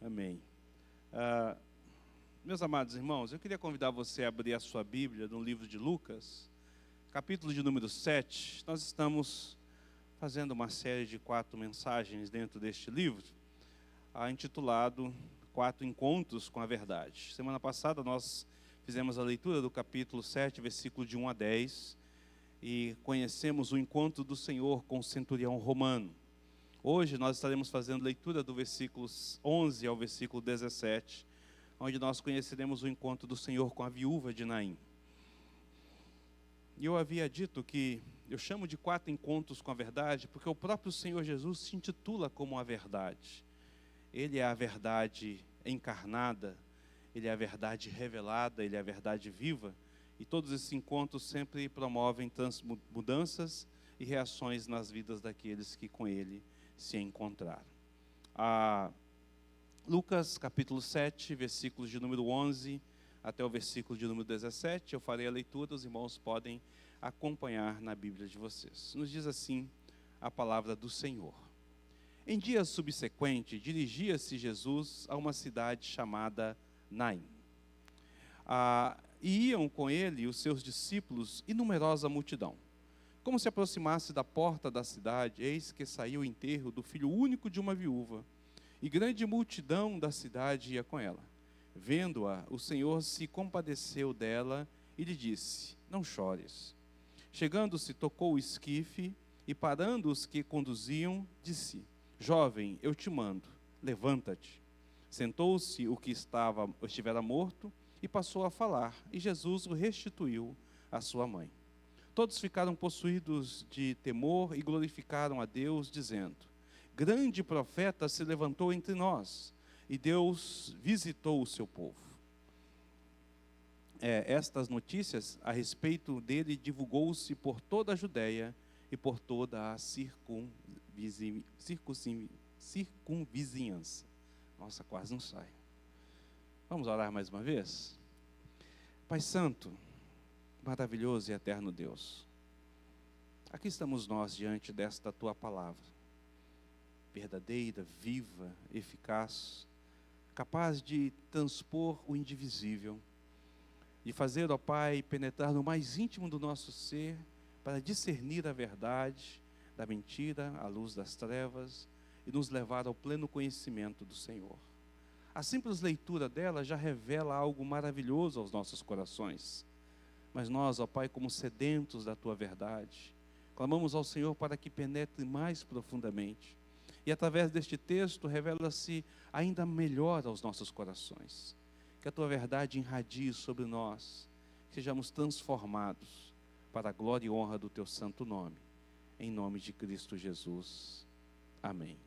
Amém. Ah, Meus amados irmãos, eu queria convidar você a abrir a sua Bíblia no livro de Lucas, capítulo de número 7. Nós estamos fazendo uma série de 4 mensagens dentro deste livro, intitulado 4 Encontros com a Verdade. Semana passada nós fizemos a leitura do capítulo 7, versículo de 1 a 10, e conhecemos o encontro do Senhor com o centurião romano. Hoje nós estaremos fazendo leitura do versículos 11 ao versículo 17, onde nós conheceremos o encontro do Senhor com a viúva de Naim. E eu havia dito que eu chamo de 4 encontros com a verdade, porque o próprio Senhor Jesus se intitula como a verdade. Ele é a verdade encarnada, Ele é a verdade revelada, Ele é a verdade viva, e todos esses encontros sempre promovem mudanças e reações nas vidas daqueles que com Ele se encontraram. Lucas capítulo 7, versículos de número 11 até o versículo de número 17, eu farei a leitura, os irmãos podem acompanhar na Bíblia de vocês. Nos diz assim a palavra do Senhor. Em dias subsequentes, dirigia-se Jesus a uma cidade chamada Naim. E iam com ele os seus discípulos e numerosa multidão. Como se aproximasse da porta da cidade, eis que saiu o enterro do filho único de uma viúva, e grande multidão da cidade ia com ela. Vendo-a, o Senhor se compadeceu dela e lhe disse: não chores. Chegando-se, tocou o esquife, e parando os que conduziam, disse: jovem, eu te mando, levanta-te. Sentou-se o que estivera morto, e passou a falar, e Jesus o restituiu à sua mãe. Todos ficaram possuídos de temor e glorificaram a Deus, dizendo: grande profeta se levantou entre nós, e Deus visitou o seu povo. Estas notícias a respeito dele divulgou-se por toda a Judéia e por toda a circunvizinhança. Nossa, quase não sai. Vamos orar mais uma vez? Pai Santo, maravilhoso e eterno Deus, aqui estamos nós diante desta Tua palavra, verdadeira, viva, eficaz, capaz de transpor o indivisível, de fazer, ó Pai, penetrar no mais íntimo do nosso ser, para discernir a verdade da mentira, à luz das trevas, e nos levar ao pleno conhecimento do Senhor. A simples leitura dela já revela algo maravilhoso aos nossos corações. Mas nós, ó Pai, como sedentos da Tua verdade, clamamos ao Senhor para que penetre mais profundamente. E através deste texto revela-se ainda melhor aos nossos corações. Que a Tua verdade irradie sobre nós, que sejamos transformados para a glória e honra do Teu santo nome. Em nome de Cristo Jesus. Amém.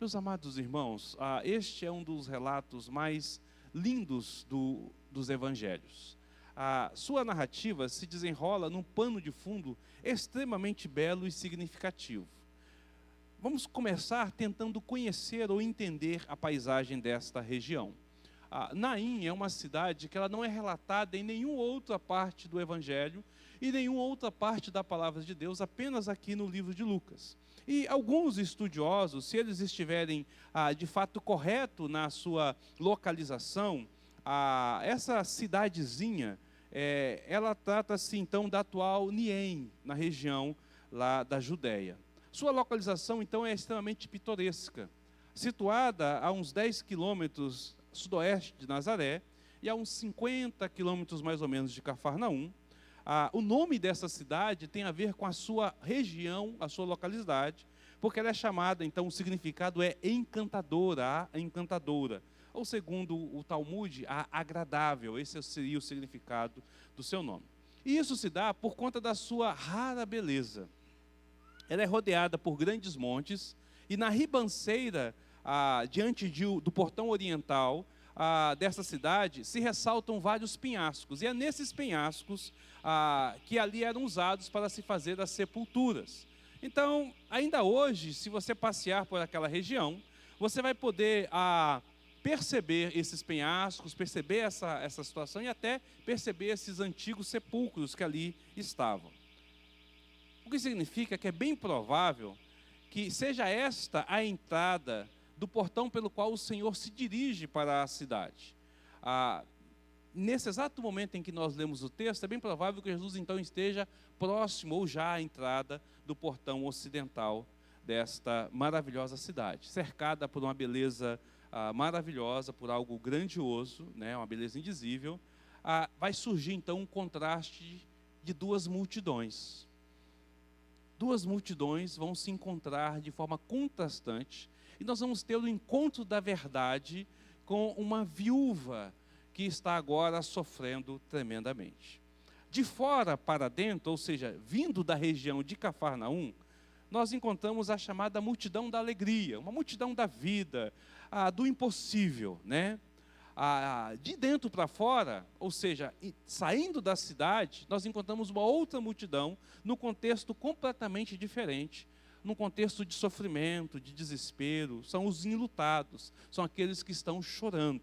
Meus amados irmãos, este é um dos relatos mais lindos dos evangelhos. A sua narrativa se desenrola num pano de fundo extremamente belo e significativo. Vamos começar tentando conhecer ou entender a paisagem desta região. Naim é uma cidade que ela não é relatada em nenhuma outra parte do Evangelho e nenhuma outra parte da Palavra de Deus, apenas aqui no livro de Lucas. E alguns estudiosos, se eles estiverem de fato correto na sua localização, essa cidadezinha, ela trata-se então da atual Niem, na região lá da Judéia. Sua localização, então, é extremamente pitoresca, situada a uns 10 quilômetros sudoeste de Nazaré e a uns 50 quilômetros mais ou menos de Cafarnaum. O nome dessa cidade tem a ver com a sua região, a sua localidade, porque ela é chamada, então, o significado é encantadora, a encantadora, ou segundo o Talmud, a agradável. Esse seria o significado do seu nome. E isso se dá por conta da sua rara beleza. Ela é rodeada por grandes montes, e na ribanceira, diante do portão oriental dessa cidade, se ressaltam vários penhascos. E é nesses penhascos que ali eram usados para se fazer as sepulturas. Então, ainda hoje, se você passear por aquela região, você vai poder perceber esses penhascos, perceber essa situação e até perceber esses antigos sepulcros que ali estavam. O que significa que é bem provável que seja esta a entrada do portão pelo qual o Senhor se dirige para a cidade. Nesse exato momento em que nós lemos o texto, é bem provável que Jesus então esteja próximo ou já à entrada do portão ocidental desta maravilhosa cidade, cercada por uma beleza maravilhosa, por algo grandioso, né, uma beleza indizível. Vai surgir então um contraste de duas multidões. Duas multidões vão se encontrar de forma contrastante, e nós vamos ter o encontro da verdade com uma viúva que está agora sofrendo tremendamente. De fora para dentro, ou seja, vindo da região de Cafarnaum, nós encontramos a chamada multidão da alegria, uma multidão da vida, do impossível, né? De dentro para fora, ou seja, saindo da cidade, nós encontramos uma outra multidão, num contexto completamente diferente, num contexto de sofrimento, de desespero. São os enlutados, são aqueles que estão chorando.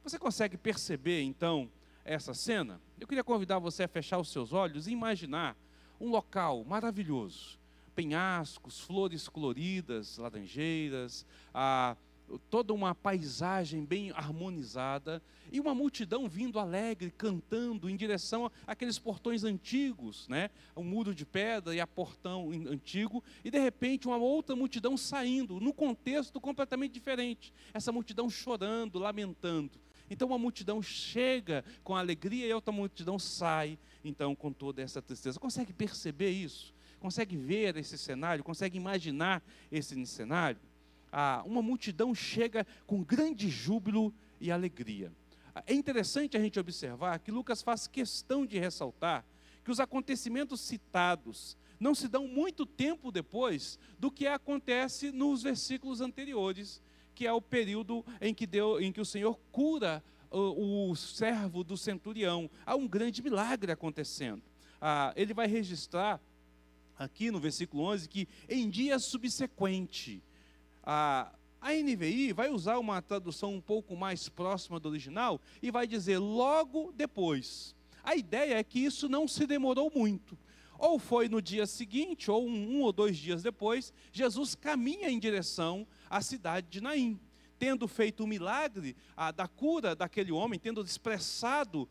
Você consegue perceber, então, essa cena? Eu queria convidar você a fechar os seus olhos e imaginar um local maravilhoso, penhascos, flores coloridas, laranjeiras, toda uma paisagem bem harmonizada, e uma multidão vindo alegre, cantando em direção àqueles portões antigos, né? O muro de pedra e a portão antigo, e de repente uma outra multidão saindo, num contexto completamente diferente, essa multidão chorando, lamentando. Então uma multidão chega com alegria e outra multidão sai, então, com toda essa tristeza. Consegue perceber isso? Consegue ver esse cenário? Consegue imaginar esse cenário? Uma multidão chega com grande júbilo e alegria. É interessante a gente observar que Lucas faz questão de ressaltar que os acontecimentos citados não se dão muito tempo depois do que acontece nos versículos anteriores, que é o período em que o Senhor cura o servo do centurião. Há um grande milagre acontecendo. Ele vai registrar aqui no versículo 11 que em dia subsequente, a NVI vai usar uma tradução um pouco mais próxima do original e vai dizer logo depois. A ideia é que isso não se demorou muito. Ou foi no dia seguinte, ou um ou 2 dias depois, Jesus caminha em direção à cidade de Naim. Tendo feito o milagre da cura daquele homem, tendo expressado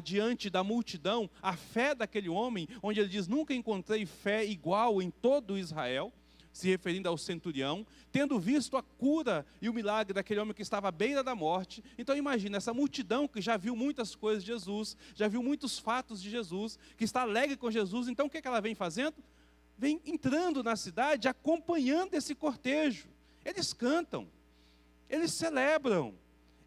diante da multidão a fé daquele homem, onde ele diz, nunca encontrei fé igual em todo Israel, se referindo ao centurião, tendo visto a cura e o milagre daquele homem que estava à beira da morte. Então imagina, essa multidão que já viu muitas coisas de Jesus, já viu muitos fatos de Jesus, que está alegre com Jesus, então o que ela vem fazendo? Vem entrando na cidade, acompanhando esse cortejo. Eles cantam, eles celebram,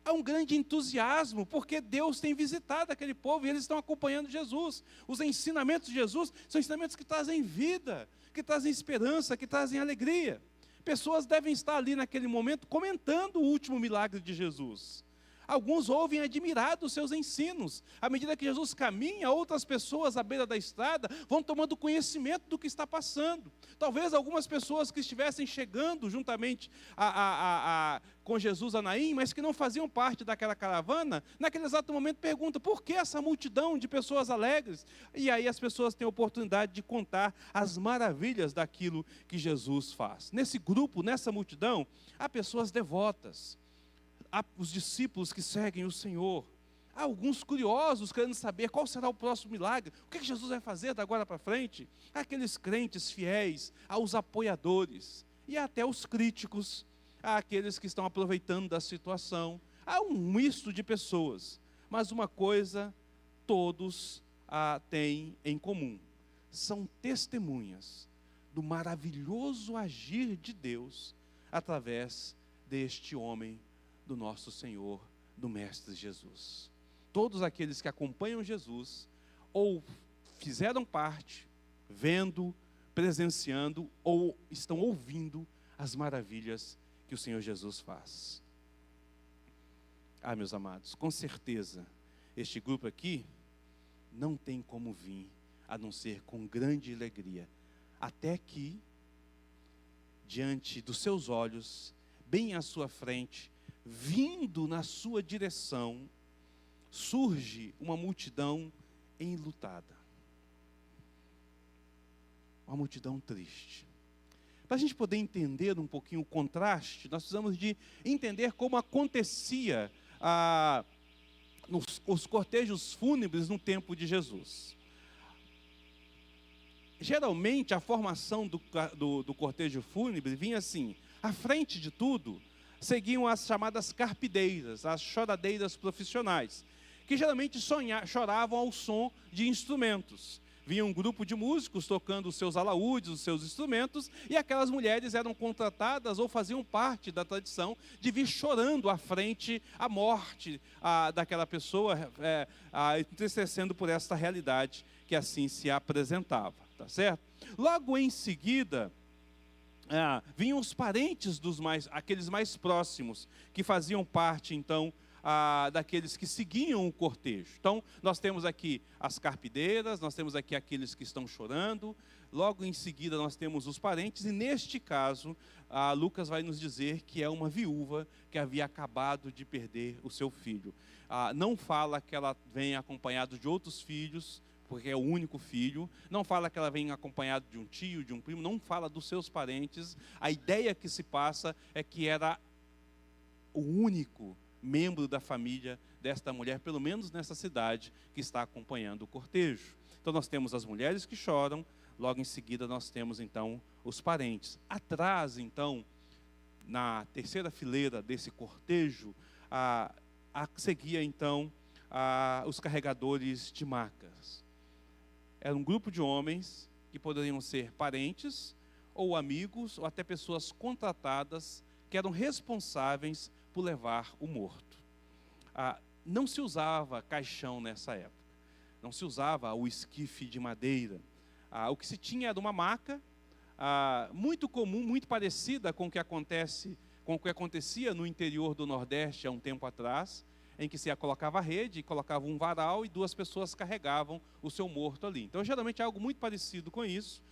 há um grande entusiasmo, porque Deus tem visitado aquele povo e eles estão acompanhando Jesus. Os ensinamentos de Jesus são ensinamentos que trazem vida, que trazem esperança, que trazem alegria. Pessoas devem estar ali naquele momento comentando o último milagre de Jesus. Alguns ouvem admirados os seus ensinos. À medida que Jesus caminha, outras pessoas à beira da estrada vão tomando conhecimento do que está passando. Talvez algumas pessoas que estivessem chegando juntamente com Jesus a Naim, mas que não faziam parte daquela caravana, naquele exato momento perguntam, por que essa multidão de pessoas alegres? E aí as pessoas têm a oportunidade de contar as maravilhas daquilo que Jesus faz. Nesse grupo, nessa multidão, há pessoas devotas. Há os discípulos que seguem o Senhor. Há alguns curiosos querendo saber qual será o próximo milagre. O que Jesus vai fazer da agora para frente? Há aqueles crentes fiéis, há os apoiadores. E há até os críticos. Há aqueles que estão aproveitando da situação. Há um misto de pessoas. Mas uma coisa todos têm em comum. São testemunhas do maravilhoso agir de Deus através deste homem, do nosso Senhor, do Mestre Jesus. Todos aqueles que acompanham Jesus, ou fizeram parte, vendo, presenciando, ou estão ouvindo as maravilhas que o Senhor Jesus faz. Meus amados, com certeza, este grupo aqui não tem como vir, a não ser com grande alegria, até que, diante dos seus olhos, bem à sua frente, vindo na sua direção, surge uma multidão enlutada. Uma multidão triste. Para a gente poder entender um pouquinho o contraste, nós precisamos de entender como acontecia os cortejos fúnebres no tempo de Jesus. Geralmente, a formação do cortejo fúnebre vinha assim: à frente de tudo, seguiam as chamadas carpideiras, as choradeiras profissionais, que geralmente choravam ao som de instrumentos. Vinha um grupo de músicos tocando os seus alaúdes, os seus instrumentos, e aquelas mulheres eram contratadas ou faziam parte da tradição de vir chorando à frente a morte daquela pessoa, entristecendo por esta realidade que assim se apresentava, tá certo? Logo em seguida, vinham os parentes aqueles mais próximos, que faziam parte, então, daqueles que seguiam o cortejo. Então, nós temos aqui as carpideiras, nós temos aqui aqueles que estão chorando, logo em seguida nós temos os parentes, e neste caso, Lucas vai nos dizer que é uma viúva que havia acabado de perder o seu filho. Não fala que ela vem acompanhada de outros filhos, porque é o único filho, não fala que ela vem acompanhada de um tio, de um primo, não fala dos seus parentes. A ideia que se passa é que era o único membro da família desta mulher, pelo menos nessa cidade, que está acompanhando o cortejo. Então nós temos as mulheres que choram, logo em seguida nós temos então os parentes. Atrás, então, na terceira fileira desse cortejo, seguia então os carregadores de macas. Era um grupo de homens que poderiam ser parentes, ou amigos, ou até pessoas contratadas, que eram responsáveis por levar o morto. Não se usava caixão nessa época, não se usava o esquife de madeira. O que se tinha era uma maca, muito comum, muito parecida com o que acontecia no interior do Nordeste há um tempo atrás, em que se colocava a rede, colocava um varal e duas pessoas carregavam o seu morto ali. Então, geralmente é algo muito parecido com isso,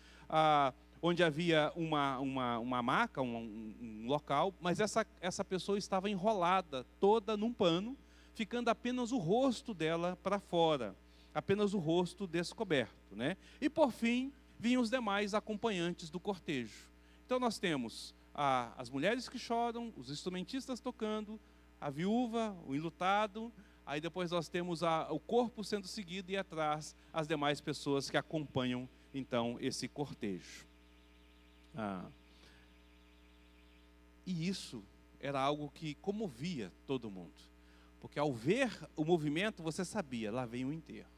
onde havia uma maca, um local, mas essa pessoa estava enrolada toda num pano, ficando apenas o rosto dela para fora, apenas o rosto descoberto, né? E por fim, vinham os demais acompanhantes do cortejo. Então nós temos as mulheres que choram, os instrumentistas tocando, a viúva, o enlutado, aí depois nós temos o corpo sendo seguido e atrás as demais pessoas que acompanham então esse cortejo. E isso era algo que comovia todo mundo, porque ao ver o movimento você sabia, lá vem o enterro.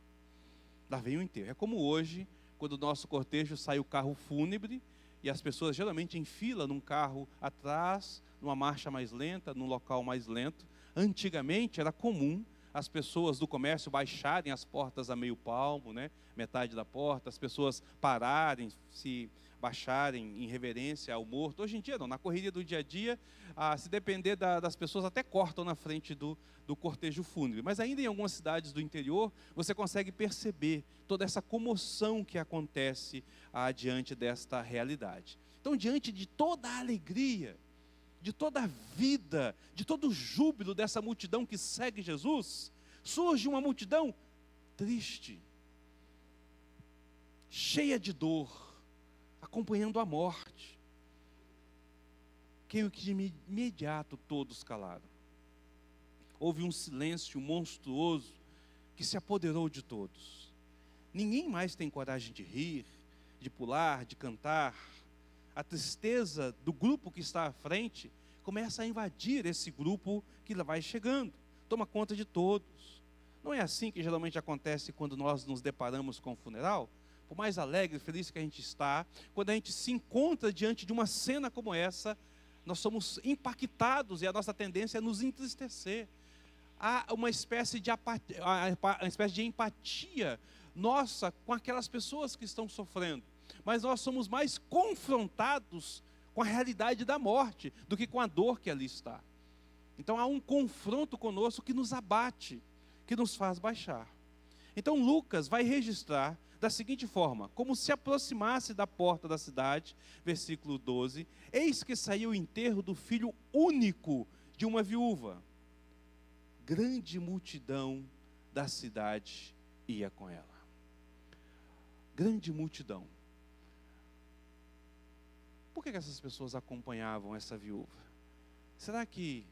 Lá vem o enterro. É como hoje, quando o nosso cortejo sai o carro fúnebre, e as pessoas geralmente em fila num carro atrás, numa marcha mais lenta, num local mais lento. Antigamente era comum as pessoas do comércio baixarem as portas a meio palmo, né? Metade da porta, as pessoas pararem, se baixarem em reverência ao morto. Hoje em dia não, na correria do dia a dia, se depender das pessoas até cortam na frente do cortejo fúnebre. Mas ainda em algumas cidades do interior, você consegue perceber toda essa comoção que acontece diante desta realidade. Então, diante de toda a alegria, de toda a vida, de todo o júbilo dessa multidão que segue Jesus, surge uma multidão triste, cheia de dor, acompanhando a morte. Creio que de imediato todos calaram. Houve um silêncio monstruoso que se apoderou de todos. Ninguém mais tem coragem de rir, de pular, de cantar. A tristeza do grupo que está à frente começa a invadir esse grupo que vai chegando, toma conta de todos. Não é assim que geralmente acontece quando nós nos deparamos com o funeral? Por mais alegre e feliz que a gente está, quando a gente se encontra diante de uma cena como essa, nós somos impactados e a nossa tendência é nos entristecer. Há uma espécie de empatia nossa com aquelas pessoas que estão sofrendo. Mas nós somos mais confrontados com a realidade da morte do que com a dor que ali está. Então há um confronto conosco que nos abate, que nos faz baixar. Então Lucas vai registrar da seguinte forma: como se aproximasse da porta da cidade, versículo 12, eis que saiu o enterro do filho único de uma viúva. Grande multidão da cidade ia com ela. Grande multidão. por que essas pessoas acompanhavam essa viúva? Será que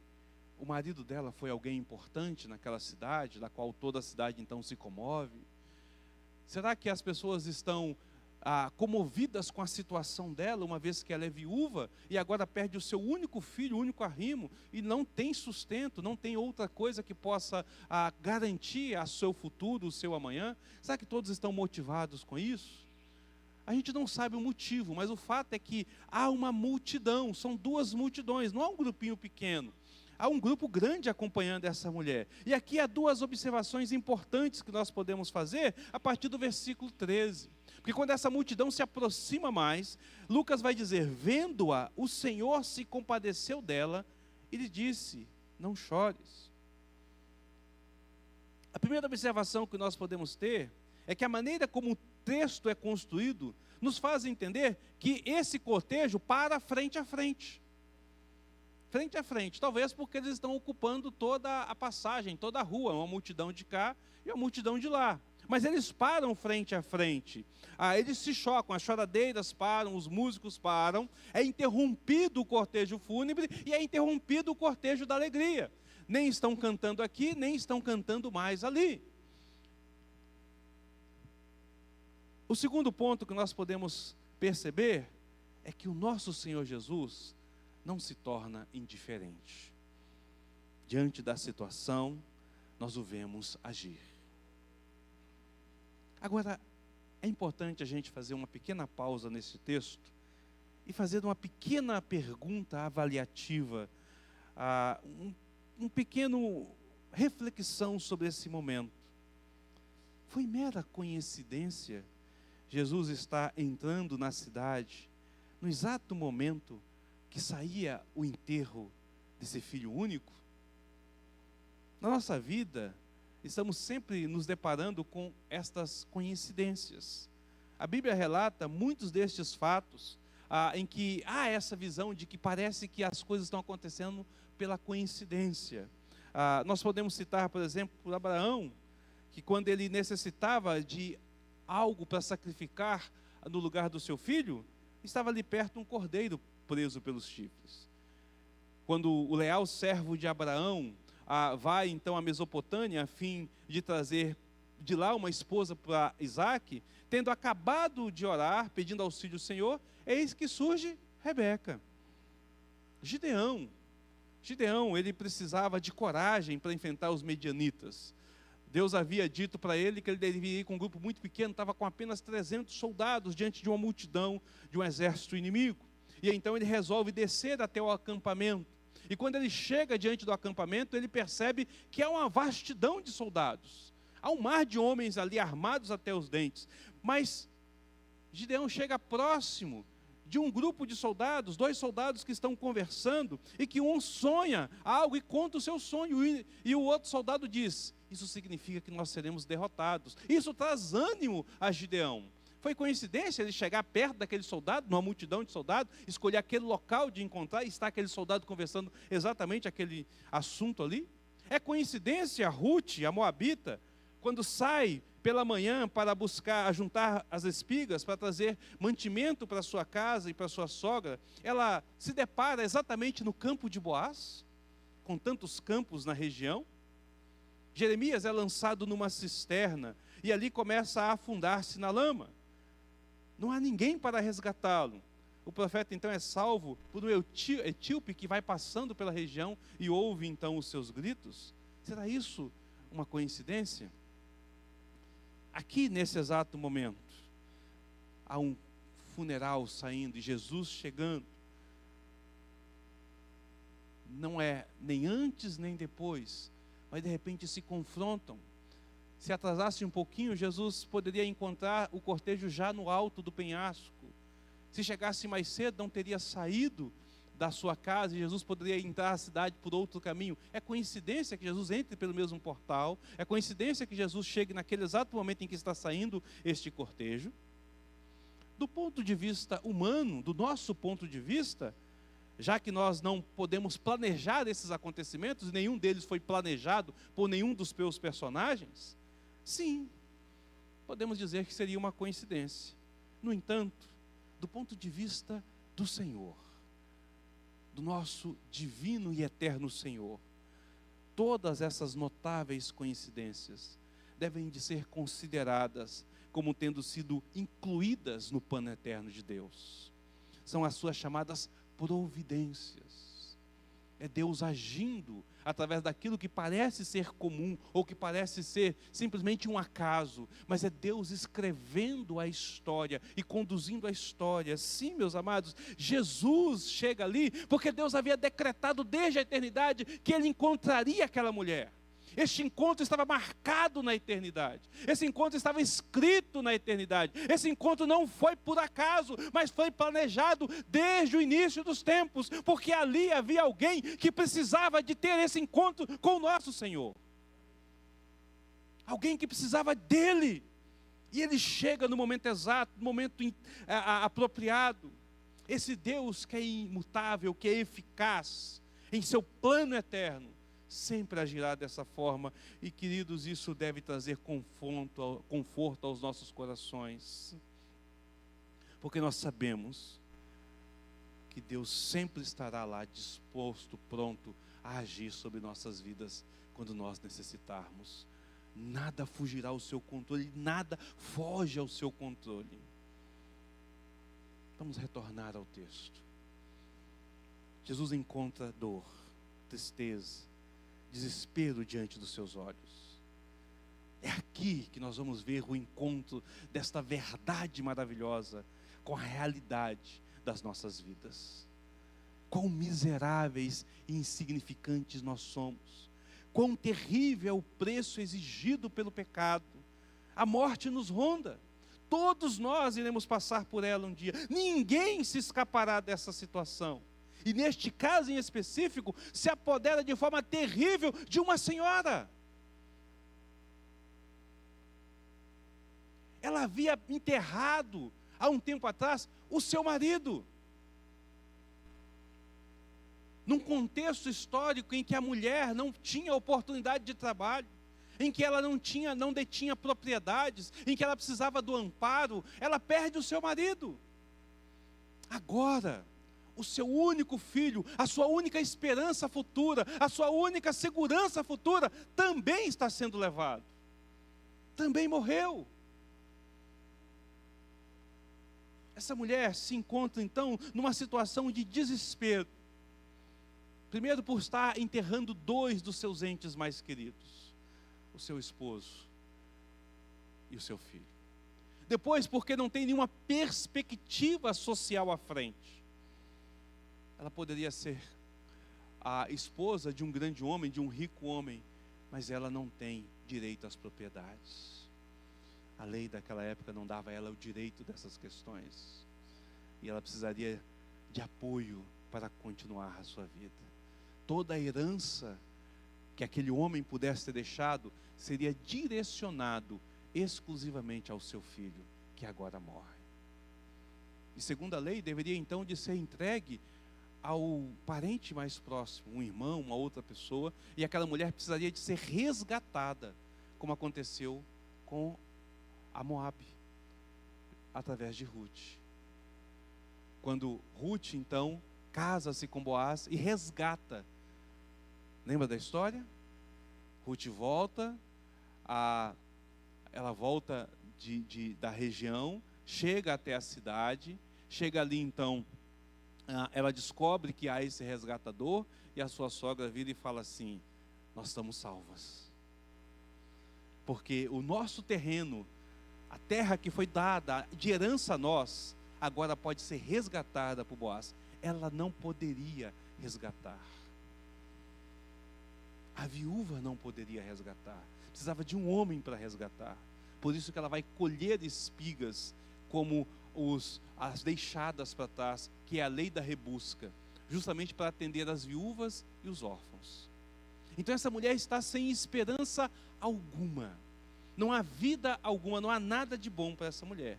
o marido dela foi alguém importante naquela cidade, da qual toda a cidade então se comove? Será que as pessoas estão comovidas com a situação dela, uma vez que ela é viúva e agora perde o seu único filho, o único arrimo, e não tem sustento, não tem outra coisa que possa garantir a seu futuro, o seu amanhã? Será que todos estão motivados com isso? A gente não sabe o motivo, mas o fato é que há uma multidão, são duas multidões, não há um grupinho pequeno. Há um grupo grande acompanhando essa mulher. E aqui há duas observações importantes que nós podemos fazer a partir do versículo 13. Porque quando essa multidão se aproxima mais, Lucas vai dizer: vendo-a, o Senhor se compadeceu dela e lhe disse: não chores. A primeira observação que nós podemos ter é que a maneira como o texto é construído nos faz entender que esse cortejo para frente a frente. Frente a frente, talvez porque eles estão ocupando toda a passagem, toda a rua, uma multidão de cá e uma multidão de lá. Mas eles param frente a frente, eles se chocam, as choradeiras param, os músicos param, é interrompido o cortejo fúnebre e é interrompido o cortejo da alegria. Nem estão cantando aqui, nem estão cantando mais ali. O segundo ponto que nós podemos perceber é que o nosso Senhor Jesus não se torna indiferente. Diante da situação, nós o vemos agir. Agora, é importante a gente fazer uma pequena pausa nesse texto e fazer uma pequena pergunta avaliativa, um pequeno reflexão sobre esse momento. Foi mera coincidência Jesus está entrando na cidade no exato momento que saía o enterro desse filho único? Na nossa vida, estamos sempre nos deparando com estas coincidências. A Bíblia relata muitos destes fatos em que há essa visão de que parece que as coisas estão acontecendo pela coincidência. Nós podemos citar, por exemplo, Abraão, que quando ele necessitava de algo para sacrificar no lugar do seu filho, estava ali perto um cordeiro preso pelos chifres. Quando o leal servo de Abraão vai então à Mesopotâmia a fim de trazer de lá uma esposa para Isaque, tendo acabado de orar, pedindo auxílio ao Senhor, eis que surge Rebeca. Gideão, ele precisava de coragem para enfrentar os medianitas. Deus havia dito para ele que ele deveria ir com um grupo muito pequeno, estava com apenas 300 soldados diante de uma multidão, de um exército inimigo. E então ele resolve descer até o acampamento. E quando ele chega diante do acampamento, ele percebe que há uma vastidão de soldados. Há um mar de homens ali armados até os dentes. Mas Gideão chega próximo de um grupo de soldados, 2 soldados que estão conversando, e que um sonha algo e conta o seu sonho, e o outro soldado diz: isso significa que nós seremos derrotados. Isso traz ânimo a Gideão. Foi coincidência ele chegar perto daquele soldado, numa multidão de soldados, escolher aquele local de encontrar e estar aquele soldado conversando exatamente aquele assunto ali? É coincidência Ruth, a moabita, quando sai pela manhã para buscar, juntar as espigas, para trazer mantimento para sua casa e para sua sogra, ela se depara exatamente no campo de Boaz, com tantos campos na região. Jeremias é lançado numa cisterna e ali começa a afundar-se na lama. Não há ninguém para resgatá-lo. O profeta então é salvo por um etíope que vai passando pela região e ouve então os seus gritos. Será isso uma coincidência? Aqui nesse exato momento, há um funeral saindo e Jesus chegando. Não é nem antes nem depois, mas de repente se confrontam. Se atrasasse um pouquinho, Jesus poderia encontrar o cortejo já no alto do penhasco. Se chegasse mais cedo, não teria saído da sua casa e Jesus poderia entrar na cidade por outro caminho. É coincidência que Jesus entre pelo mesmo portal? É coincidência que Jesus chegue naquele exato momento em que está saindo este cortejo? Do ponto de vista humano, do nosso ponto de vista, já que nós não podemos planejar esses acontecimentos, nenhum deles foi planejado por nenhum dos seus personagens, sim, podemos dizer que seria uma coincidência. No entanto, do ponto de vista do Senhor, do nosso divino e eterno Senhor, todas essas notáveis coincidências devem de ser consideradas como tendo sido incluídas no plano eterno de Deus. São as suas chamadas providências. É Deus agindo através daquilo que parece ser comum, ou que parece ser simplesmente um acaso, mas é Deus escrevendo a história e conduzindo a história. Sim, meus amados, Jesus chega ali, porque Deus havia decretado desde a eternidade que Ele encontraria aquela mulher. Este encontro estava marcado na eternidade. Esse encontro estava escrito na eternidade. Esse encontro não foi por acaso, mas foi planejado desde o início dos tempos, porque ali havia alguém que precisava de ter esse encontro com o nosso Senhor. Alguém que precisava dele. E ele chega no momento exato, no momento apropriado. Esse Deus que é imutável, que é eficaz em seu plano eterno, sempre agirá dessa forma. E, queridos, isso deve trazer conforto aos nossos corações, porque nós sabemos que Deus sempre estará lá disposto, pronto a agir sobre nossas vidas quando nós necessitarmos. Nada fugirá ao seu controle, nada foge ao seu controle. Vamos retornar ao texto. Jesus encontra dor, tristeza, desespero diante dos seus olhos. É aqui que nós vamos ver o encontro desta verdade maravilhosa com a realidade das nossas vidas. Quão miseráveis e insignificantes nós somos. Quão terrível é o preço exigido pelo pecado. A morte nos ronda. Todos nós iremos passar por ela um dia. Ninguém se escapará dessa situação. E neste caso em específico, se apodera de forma terrível de uma senhora. Ela havia enterrado, há um tempo atrás, o seu marido. Num contexto histórico em que a mulher não tinha oportunidade de trabalho, em que ela não detinha propriedades, em que ela precisava do amparo, ela perde o seu marido. Agora, o seu único filho, a sua única esperança futura, a sua única segurança futura, também está sendo levado. Também morreu. Essa mulher se encontra então numa situação de desespero. Primeiro, por estar enterrando dois dos seus entes mais queridos, o seu esposo e o seu filho. Depois, porque não tem nenhuma perspectiva social à frente. Ela poderia ser a esposa de um grande homem, de um rico homem, mas ela não tem direito às propriedades. A lei daquela época não dava a ela o direito dessas questões. E ela precisaria de apoio para continuar a sua vida. Toda a herança que aquele homem pudesse ter deixado seria direcionado exclusivamente ao seu filho, que agora morre. E segundo a lei, deveria então de ser entregue ao parente mais próximo, um irmão, uma outra pessoa, e aquela mulher precisaria de ser resgatada, como aconteceu com a Moabe, através de Ruth. Quando Ruth, então, casa-se com Boaz e resgata. Lembra da história? Ruth volta, ela volta da região, chega até a cidade, chega ali então, ela descobre que há esse resgatador, e a sua sogra vira e fala assim: nós estamos salvas. Porque o nosso terreno, a terra que foi dada de herança a nós, agora pode ser resgatada por Boaz. Ela não poderia resgatar. A viúva não poderia resgatar. Precisava de um homem para resgatar. Por isso que ela vai colher espigas como as deixadas para trás, que é a lei da rebusca, justamente para atender as viúvas e os órfãos. Então essa mulher está sem esperança alguma. Não há vida alguma, não há nada de bom para essa mulher.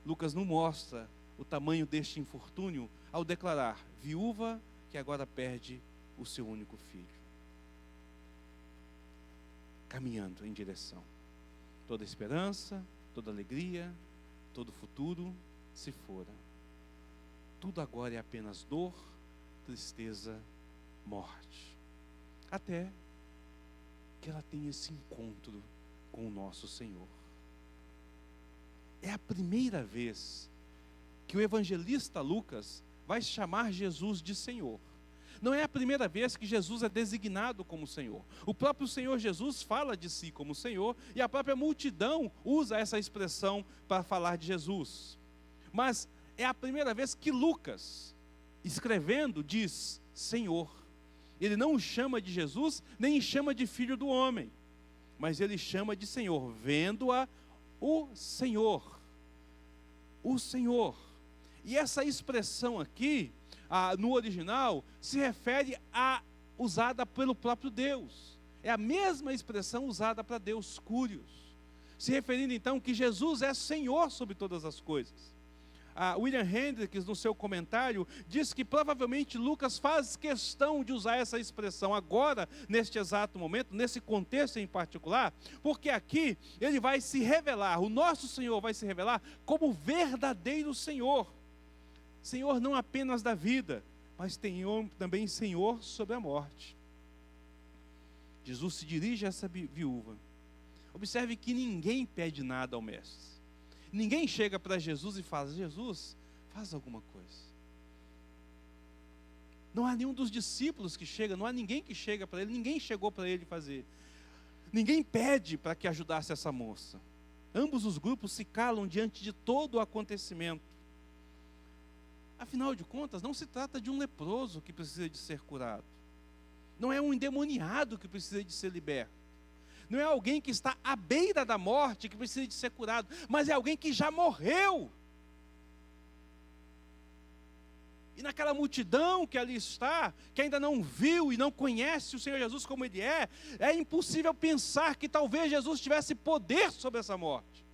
Lucas não mostra o tamanho deste infortúnio ao declarar: viúva que agora perde o seu único filho. Caminhando em direção. Toda esperança, toda alegria, todo futuro se fora. Tudo agora é apenas dor, tristeza, morte. Até que ela tenha esse encontro com o nosso Senhor. É a primeira vez que o evangelista Lucas vai chamar Jesus de Senhor. Não é a primeira vez que Jesus é designado como Senhor. O próprio Senhor Jesus fala de si como Senhor, e a própria multidão usa essa expressão para falar de Jesus. Mas é a primeira vez que Lucas, escrevendo, diz Senhor. Ele não o chama de Jesus, nem chama de Filho do Homem, mas ele chama de Senhor, vendo-a o Senhor. O Senhor. E essa expressão aqui, no original, se refere a usada pelo próprio Deus. É a mesma expressão usada para Deus Curios, se referindo então que Jesus é Senhor sobre todas as coisas. William Hendricks, no seu comentário, diz que provavelmente Lucas faz questão de usar essa expressão agora, neste exato momento, nesse contexto em particular, porque aqui ele vai se revelar, o nosso Senhor vai se revelar como verdadeiro Senhor. Senhor não apenas da vida, mas também Senhor sobre a morte. Jesus se dirige a essa viúva. Observe que ninguém pede nada ao Mestre. Ninguém chega para Jesus e fala: Jesus, faz alguma coisa. Não há nenhum dos discípulos que chega, não há ninguém que chega para ele, ninguém chegou para ele fazer. Ninguém pede para que ajudasse essa moça. Ambos os grupos se calam diante de todo o acontecimento. Afinal de contas, não se trata de um leproso que precisa de ser curado. Não é um endemoniado que precisa de ser liberto. Não é alguém que está à beira da morte que precisa de ser curado, mas é alguém que já morreu. E naquela multidão que ali está, que ainda não viu e não conhece o Senhor Jesus como Ele é impossível pensar que talvez Jesus tivesse poder sobre essa morte.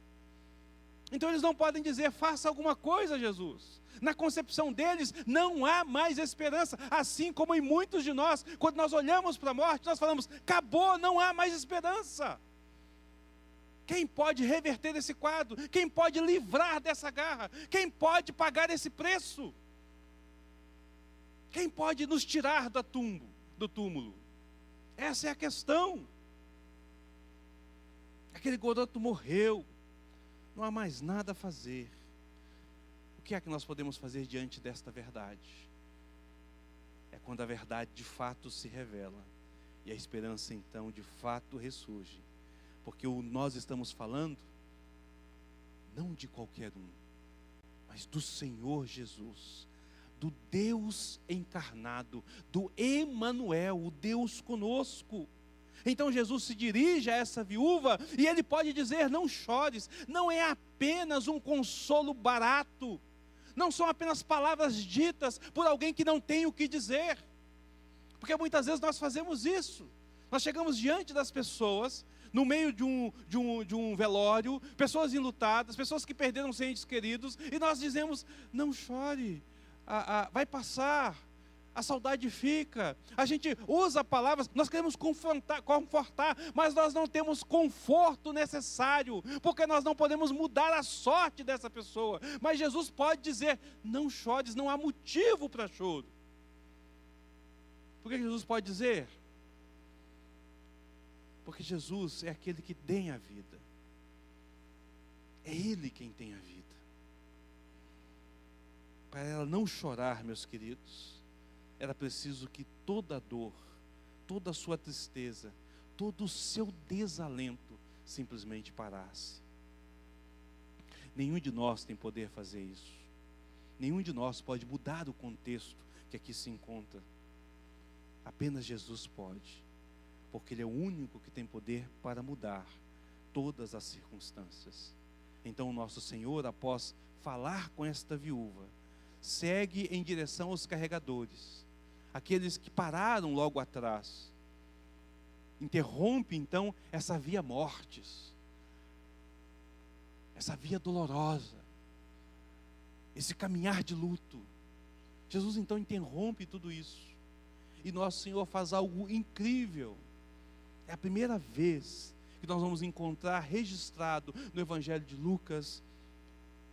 Então eles não podem dizer: faça alguma coisa, Jesus. Na concepção deles, não há mais esperança. Assim como em muitos de nós, quando nós olhamos para a morte, nós falamos: acabou, não há mais esperança. Quem pode reverter esse quadro? Quem pode livrar dessa garra? Quem pode pagar esse preço? Quem pode nos tirar do túmulo? Essa é a questão. Aquele garoto morreu. Não há mais nada a fazer. O que é que nós podemos fazer diante desta verdade? É quando a verdade de fato se revela e a esperança então de fato ressurge. Porque nós estamos falando não de qualquer um, mas do Senhor Jesus, do Deus encarnado, do Emanuel, o Deus conosco. Então Jesus se dirige a essa viúva e ele pode dizer: não chores. Não é apenas um consolo barato, não são apenas palavras ditas por alguém que não tem o que dizer, porque muitas vezes nós fazemos isso. Nós chegamos diante das pessoas, no meio de um velório, pessoas enlutadas, pessoas que perderam seus entes queridos, e nós dizemos: não chore, vai passar. A saudade fica. A gente usa palavras, nós queremos confortar, mas nós não temos conforto necessário, porque nós não podemos mudar a sorte dessa pessoa. Mas Jesus pode dizer: não chores, não há motivo para choro. Por que Jesus pode dizer? Porque Jesus é aquele que tem a vida. É Ele quem tem a vida. Para ela não chorar, meus queridos, era preciso que toda a dor, toda a sua tristeza, todo o seu desalento simplesmente parasse. Nenhum de nós tem poder fazer isso. Nenhum de nós pode mudar o contexto que aqui se encontra. Apenas Jesus pode, porque Ele é o único que tem poder para mudar todas as circunstâncias. Então o nosso Senhor, após falar com esta viúva, segue em direção aos carregadores, aqueles que pararam logo atrás. Interrompe então essa via mortis, essa via dolorosa, esse caminhar de luto. Jesus então interrompe tudo isso, e nosso Senhor faz algo incrível. É a primeira vez que nós vamos encontrar registrado no Evangelho de Lucas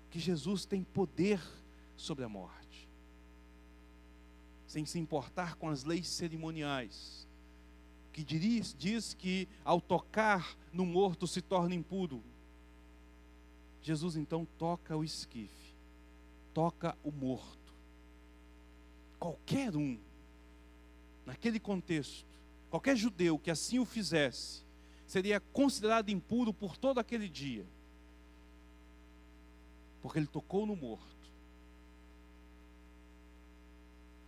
que Jesus tem poder sobre a morte. sem se importar com as leis cerimoniais, que diz que ao tocar no morto se torna impuro. Jesus então toca o esquife, toca o morto. Qualquer um, naquele contexto, qualquer judeu que assim o fizesse, seria considerado impuro por todo aquele dia, porque ele tocou no morto.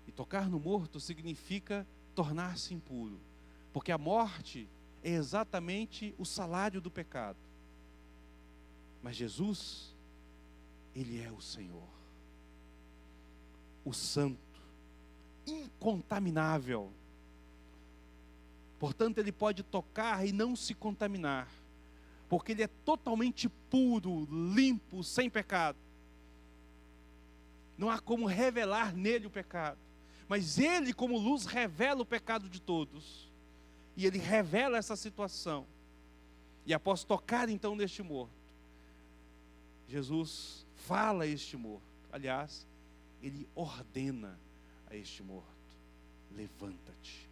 E tocar no morto significa tornar-se impuro, porque a morte é exatamente o salário do pecado. Mas Jesus, Ele é o Senhor, o Santo, incontaminável. Portanto, Ele pode tocar e não se contaminar, porque Ele é totalmente puro, limpo, sem pecado. Não há como revelar nele o pecado, mas Ele, como luz, revela o pecado de todos. E Ele revela essa situação. E após tocar então neste morto, Jesus fala a este morto. Aliás, Ele ordena a este morto: levanta-te.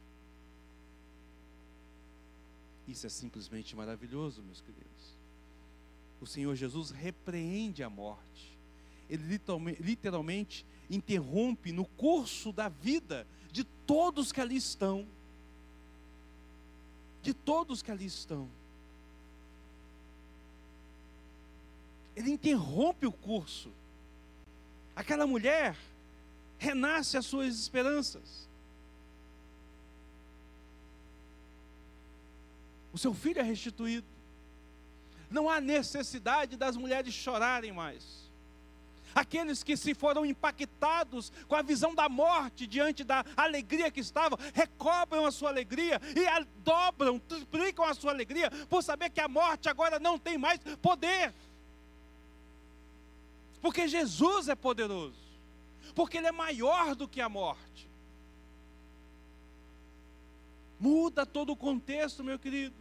Isso é simplesmente maravilhoso, meus queridos. O Senhor Jesus repreende a morte. Ele literalmente interrompe no curso da vida de todos que ali estão. De todos que ali estão. Ele interrompe o curso. Aquela mulher renasce as suas esperanças. O seu filho é restituído. Não há necessidade das mulheres chorarem mais. Aqueles que se foram impactados com a visão da morte diante da alegria que estavam, recobram a sua alegria e a dobram, triplicam a sua alegria, por saber que a morte agora não tem mais poder. Porque Jesus é poderoso, porque Ele é maior do que a morte. Muda todo o contexto, meu querido.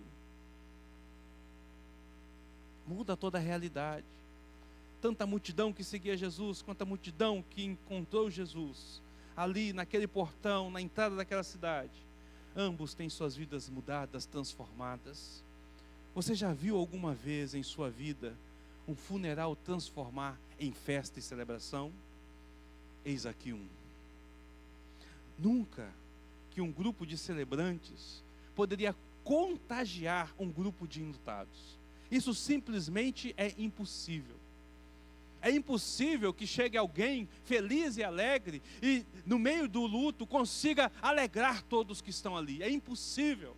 Muda toda a realidade. Tanta multidão que seguia Jesus, quanto a multidão que encontrou Jesus ali naquele portão, na entrada daquela cidade. Ambos têm suas vidas mudadas, transformadas. Você já viu alguma vez em sua vida um funeral transformar em festa e celebração? Eis aqui um. Nunca que um grupo de celebrantes poderia contagiar um grupo de enlutados. Isso simplesmente é impossível. É impossível que chegue alguém feliz e alegre e no meio do luto consiga alegrar todos que estão ali. É impossível.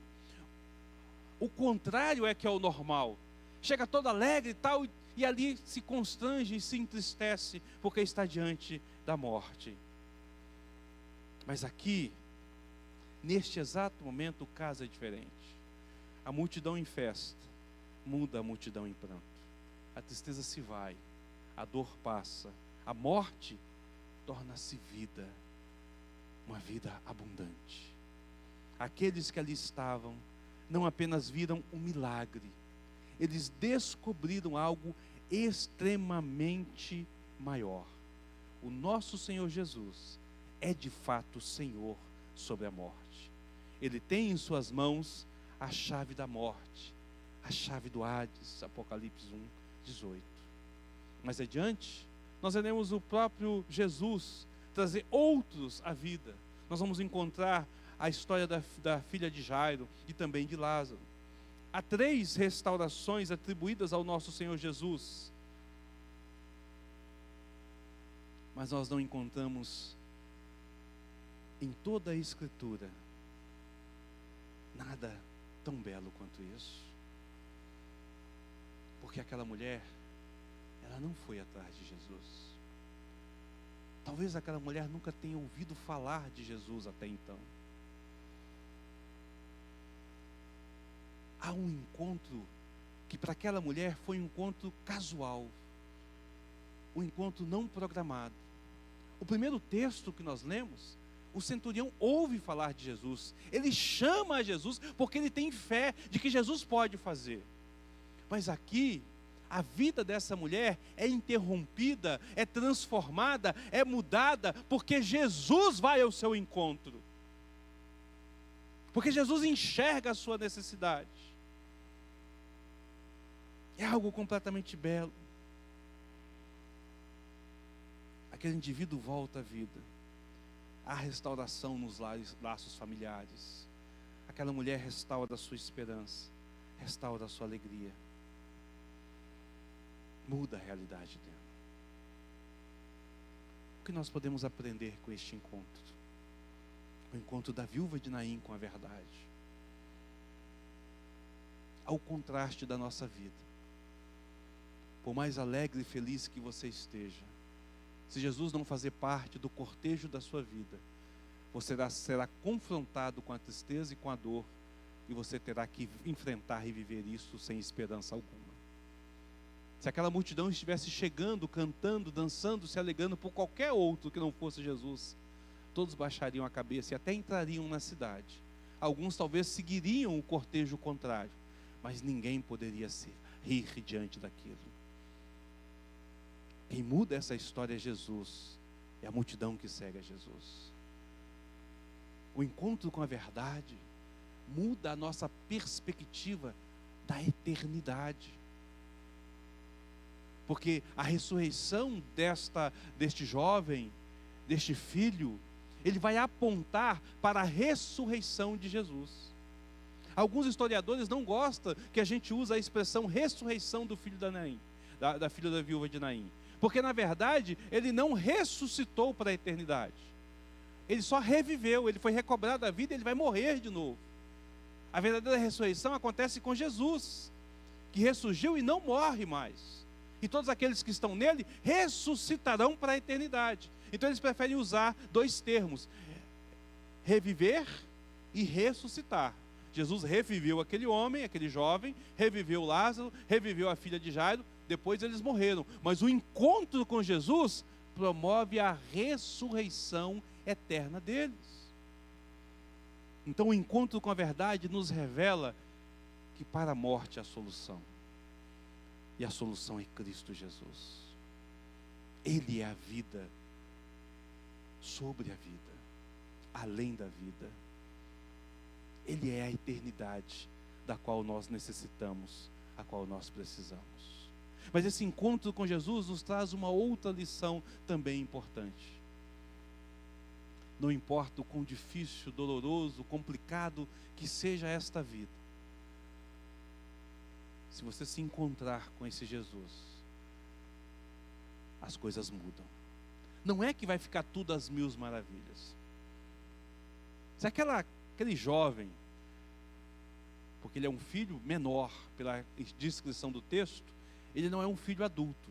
O contrário é que é o normal. Chega todo alegre e tal, e ali se constrange e se entristece porque está diante da morte. Mas aqui, neste exato momento, o caso é diferente. A multidão em festa muda a multidão em pranto. A tristeza se vai, a dor passa, a morte torna-se vida, uma vida abundante. Aqueles que ali estavam não apenas viram um milagre, eles descobriram algo extremamente maior. O nosso Senhor Jesus é de fato Senhor sobre a morte. Ele tem em suas mãos a chave da morte, a chave do Hades, Apocalipse 1:18. Mais adiante, nós veremos o próprio Jesus trazer outros à vida. Nós vamos encontrar a história da filha de Jairo e também de Lázaro. Há 3 restaurações atribuídas ao nosso Senhor Jesus. Mas nós não encontramos em toda a Escritura nada tão belo quanto isso. Porque aquela mulher, ela não foi atrás de Jesus. Talvez aquela mulher nunca tenha ouvido falar de Jesus até então. Há um encontro que para aquela mulher foi um encontro casual, um encontro não programado. O primeiro texto que nós lemos, o centurião ouve falar de Jesus, ele chama a Jesus porque ele tem fé de que Jesus pode fazer. Mas aqui, a vida dessa mulher é interrompida, é transformada, é mudada, porque Jesus vai ao seu encontro. Porque Jesus enxerga a sua necessidade. É algo completamente belo. Aquele indivíduo volta à vida. Há restauração nos laços familiares. Aquela mulher restaura a sua esperança, restaura a sua alegria. Muda a realidade dela. O que nós podemos aprender com este encontro? O encontro da viúva de Naim com a verdade. Ao contraste da nossa vida. Por mais alegre e feliz que você esteja, se Jesus não fazer parte do cortejo da sua vida, você será confrontado com a tristeza e com a dor, e você terá que enfrentar e viver isso sem esperança alguma. Se aquela multidão estivesse chegando, cantando, dançando, se alegrando por qualquer outro que não fosse Jesus, todos baixariam a cabeça e até entrariam na cidade. Alguns talvez seguiriam o cortejo contrário, mas ninguém poderia rir diante daquilo. Quem muda essa história é Jesus, é a multidão que segue a Jesus. O encontro com a verdade muda a nossa perspectiva da eternidade. Porque a ressurreição deste jovem, deste filho, ele vai apontar para a ressurreição de Jesus. Alguns historiadores não gostam que a gente use a expressão ressurreição do filho da filha da viúva de Naim. Porque na verdade, ele não ressuscitou para a eternidade. Ele só reviveu, ele foi recobrado da vida e ele vai morrer de novo. A verdadeira ressurreição acontece com Jesus, que ressurgiu e não morre mais. E todos aqueles que estão nele ressuscitarão para a eternidade. Então eles preferem usar dois termos: reviver e ressuscitar. Jesus reviveu aquele homem, aquele jovem, reviveu Lázaro, reviveu a filha de Jairo, depois eles morreram. Mas o encontro com Jesus promove a ressurreição eterna deles. Então o encontro com a verdade nos revela que para a morte há solução. E a solução é Cristo Jesus. Ele é a vida sobre a vida, além da vida. Ele é a eternidade da qual nós necessitamos, a qual nós precisamos. Mas esse encontro com Jesus nos traz uma outra lição também importante. Não importa o quão difícil, doloroso, complicado que seja esta vida, se você se encontrar com esse Jesus, as coisas mudam. Não é que vai ficar tudo às mil maravilhas. Se aquele jovem, porque ele é um filho menor, pela descrição do texto, ele não é um filho adulto.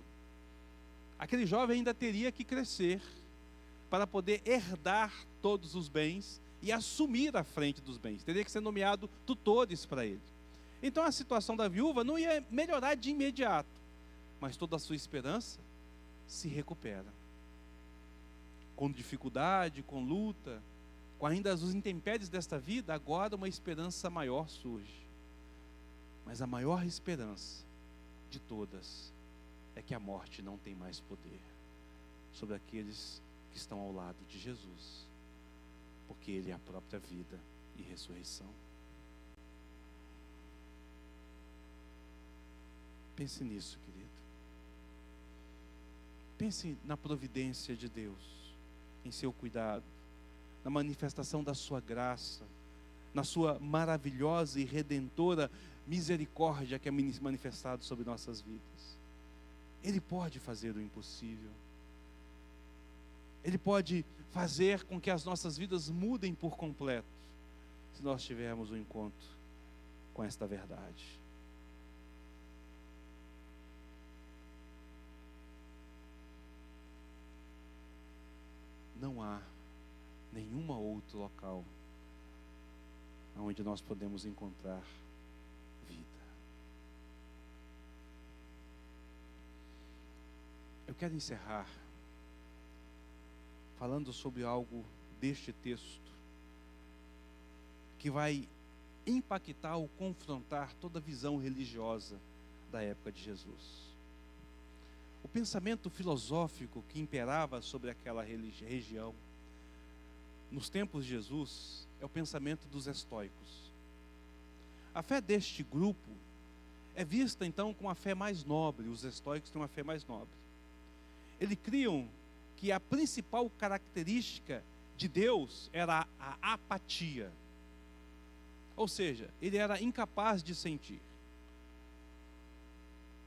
Aquele jovem ainda teria que crescer para poder herdar todos os bens e assumir a frente dos bens. Teria que ser nomeado tutores para ele. Então a situação da viúva não ia melhorar de imediato, mas toda a sua esperança se recupera. Com dificuldade, com luta, com ainda os intempéries desta vida, agora uma esperança maior surge. Mas a maior esperança de todas é que a morte não tem mais poder sobre aqueles que estão ao lado de Jesus, porque Ele é a própria vida e ressurreição. Pense nisso, querido. Pense na providência de Deus, em seu cuidado, na manifestação da sua graça, na sua maravilhosa e redentora misericórdia que é manifestado sobre nossas vidas. Ele pode fazer o impossível. Ele pode fazer com que as nossas vidas mudem por completo, se nós tivermos um encontro com esta verdade. Não há nenhum outro local onde nós podemos encontrar vida. Eu quero encerrar falando sobre algo deste texto que vai impactar ou confrontar toda a visão religiosa da época de Jesus. O pensamento filosófico que imperava sobre aquela região, nos tempos de Jesus, é o pensamento dos estoicos. A fé deste grupo é vista então com a fé mais nobre. Os estoicos têm uma fé mais nobre. Eles criam que a principal característica de Deus era a apatia. Ou seja, ele era incapaz de sentir.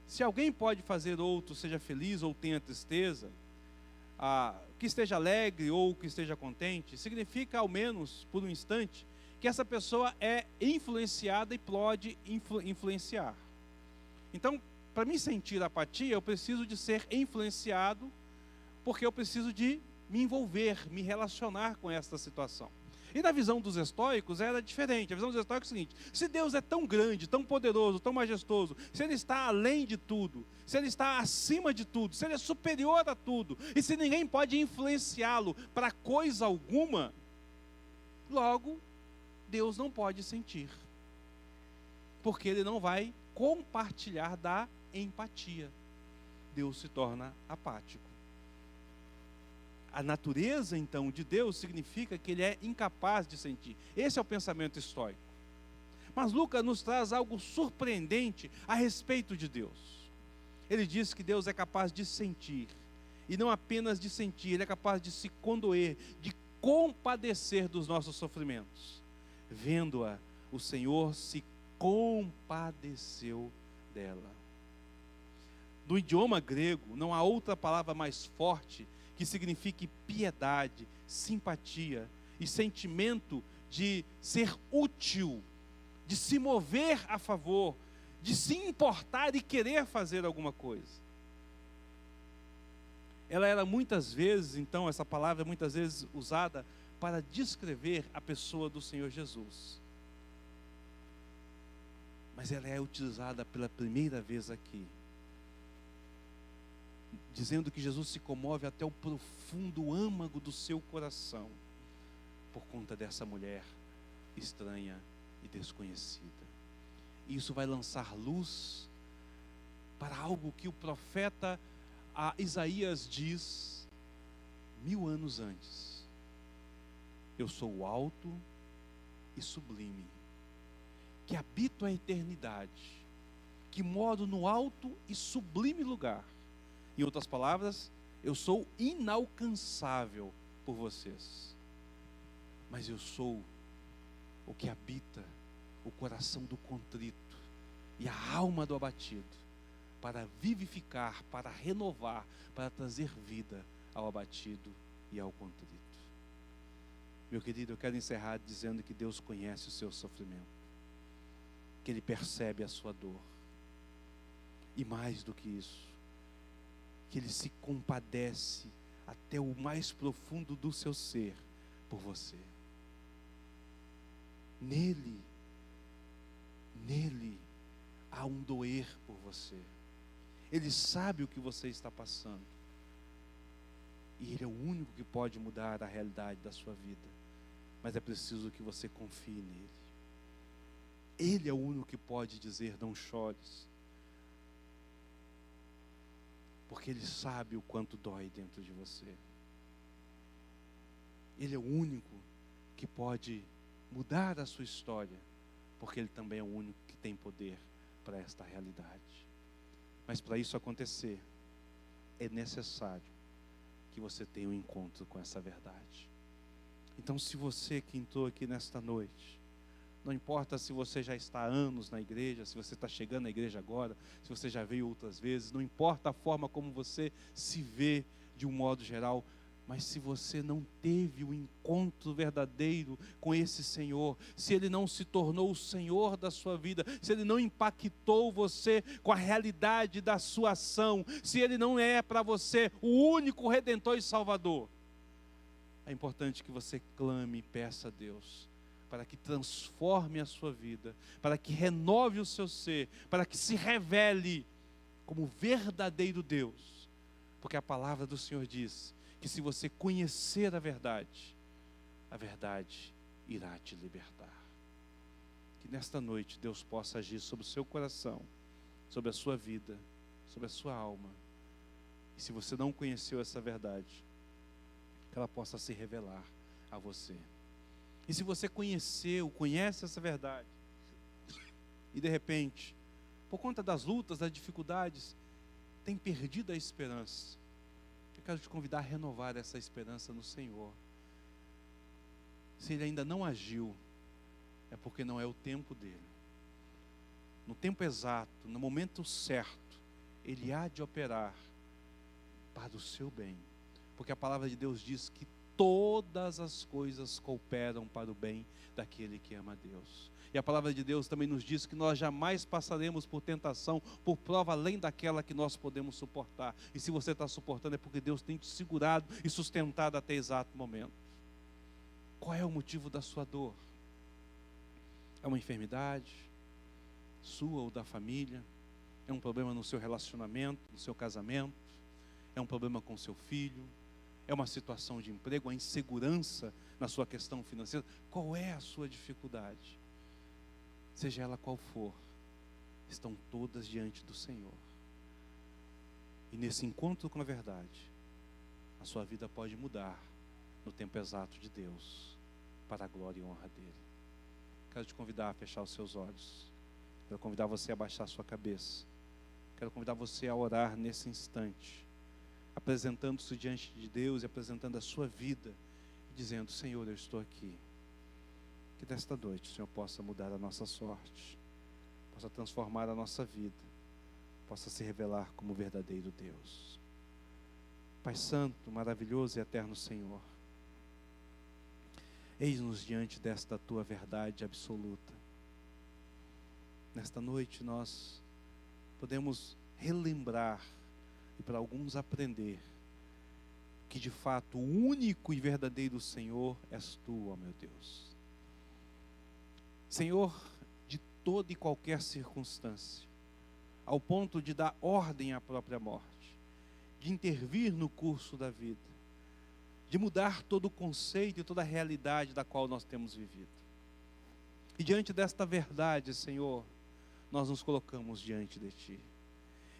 Se alguém pode fazer outro seja feliz ou tenha tristeza, que esteja alegre ou que esteja contente, significa ao menos por um instante que essa pessoa é influenciada e pode influenciar. Então, para mim sentir apatia, eu preciso de ser influenciado, porque eu preciso de me envolver, me relacionar com essa situação. E na visão dos estoicos era diferente. A visão dos estoicos é o seguinte: se Deus é tão grande, tão poderoso, tão majestoso, se Ele está além de tudo, se Ele está acima de tudo, se Ele é superior a tudo, e se ninguém pode influenciá-lo para coisa alguma, logo, Deus não pode sentir. Porque Ele não vai compartilhar da empatia. Deus se torna apático. A natureza, então, de Deus significa que Ele é incapaz de sentir. Esse é o pensamento estoico. Mas Lucas nos traz algo surpreendente a respeito de Deus. Ele diz que Deus é capaz de sentir. E não apenas de sentir, Ele é capaz de se condoer, de compadecer dos nossos sofrimentos. Vendo-a, o Senhor se compadeceu dela. No idioma grego, não há outra palavra mais forte que signifique piedade, simpatia e sentimento de ser útil, de se mover a favor, de se importar e querer fazer alguma coisa. Ela era muitas vezes, então, essa palavra é muitas vezes usada para descrever a pessoa do Senhor Jesus. Mas ela é utilizada pela primeira vez aqui, dizendo que Jesus se comove até o profundo âmago do seu coração, por conta dessa mulher estranha e desconhecida. E isso vai lançar luz para algo que o profeta Isaías diz 1000 anos antes: eu sou o alto e sublime, que habito a eternidade, que moro no alto e sublime lugar. Em outras palavras, eu sou inalcançável por vocês, mas eu sou o que habita o coração do contrito e a alma do abatido, para vivificar, para renovar, para trazer vida ao abatido e ao contrito. Meu querido, eu quero encerrar dizendo que Deus conhece o seu sofrimento, que Ele percebe a sua dor, e mais do que isso, que Ele se compadece até o mais profundo do seu ser por você. Nele há um doer por você. Ele sabe o que você está passando. E Ele é o único que pode mudar a realidade da sua vida. Mas é preciso que você confie nele. Ele é o único que pode dizer: não chores. Porque Ele sabe o quanto dói dentro de você. Ele é o único que pode mudar a sua história, porque Ele também é o único que tem poder para esta realidade. Mas para isso acontecer, é necessário que você tenha um encontro com essa verdade. Então, se você que entrou aqui nesta noite, não importa se você já está há anos na igreja, se você está chegando na igreja agora, se você já veio outras vezes, não importa a forma como você se vê de um modo geral, mas se você não teve o encontro verdadeiro com esse Senhor, se Ele não se tornou o Senhor da sua vida, se Ele não impactou você com a realidade da sua ação, se Ele não é para você o único Redentor e Salvador, é importante que você clame e peça a Deus para que transforme a sua vida, para que renove o seu ser, para que se revele como verdadeiro Deus, porque a palavra do Senhor diz que se você conhecer a verdade irá te libertar. Que nesta noite Deus possa agir sobre o seu coração, sobre a sua vida, sobre a sua alma, E se você não conheceu essa verdade, que ela possa se revelar a você. E se você conhece essa verdade, e de repente, por conta das lutas, das dificuldades, tem perdido a esperança, eu quero te convidar a renovar essa esperança no Senhor. Se Ele ainda não agiu, é porque não é o tempo dele. No tempo exato, no momento certo, Ele há de operar para o seu bem. Porque a palavra de Deus diz que todas as coisas cooperam para o bem daquele que ama a Deus. E a palavra de Deus também nos diz que nós jamais passaremos por tentação, por prova além daquela que nós podemos suportar. E se você está suportando é porque Deus tem te segurado e sustentado até exato momento. Qual é o motivo da sua dor? É uma enfermidade sua ou da família? É um problema no seu relacionamento, no seu casamento? É um problema com seu filho? É uma situação de emprego, uma insegurança na sua questão financeira? Qual é a sua dificuldade? Seja ela qual for, estão todas diante do Senhor. E nesse encontro com a verdade, a sua vida pode mudar no tempo exato de Deus, para a glória e honra dEle. Quero te convidar a fechar os seus olhos. Quero convidar você a baixar a sua cabeça. Quero convidar você a orar nesse instante, apresentando-se diante de Deus e apresentando a sua vida, dizendo: Senhor, eu estou aqui. Que desta noite o Senhor possa mudar a nossa sorte, possa transformar a nossa vida, possa se revelar como o verdadeiro Deus. Pai Santo, maravilhoso e eterno Senhor, eis-nos diante desta Tua verdade absoluta. Nesta noite nós podemos relembrar e para alguns aprender que de fato o único e verdadeiro Senhor és Tu, ó meu Deus. Senhor, de toda e qualquer circunstância, ao ponto de dar ordem à própria morte, de intervir no curso da vida, de mudar todo o conceito e toda a realidade da qual nós temos vivido. E diante desta verdade, Senhor, nós nos colocamos diante de Ti.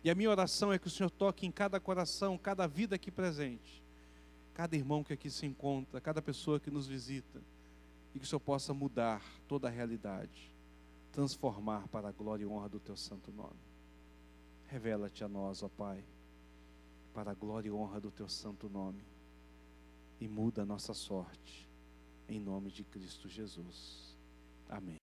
E a minha oração é que o Senhor toque em cada coração, cada vida aqui presente, cada irmão que aqui se encontra, cada pessoa que nos visita, e que o Senhor possa mudar toda a realidade, transformar para a glória e honra do Teu santo nome. Revela-te a nós, ó Pai, para a glória e honra do Teu santo nome, e muda a nossa sorte, em nome de Cristo Jesus. Amém.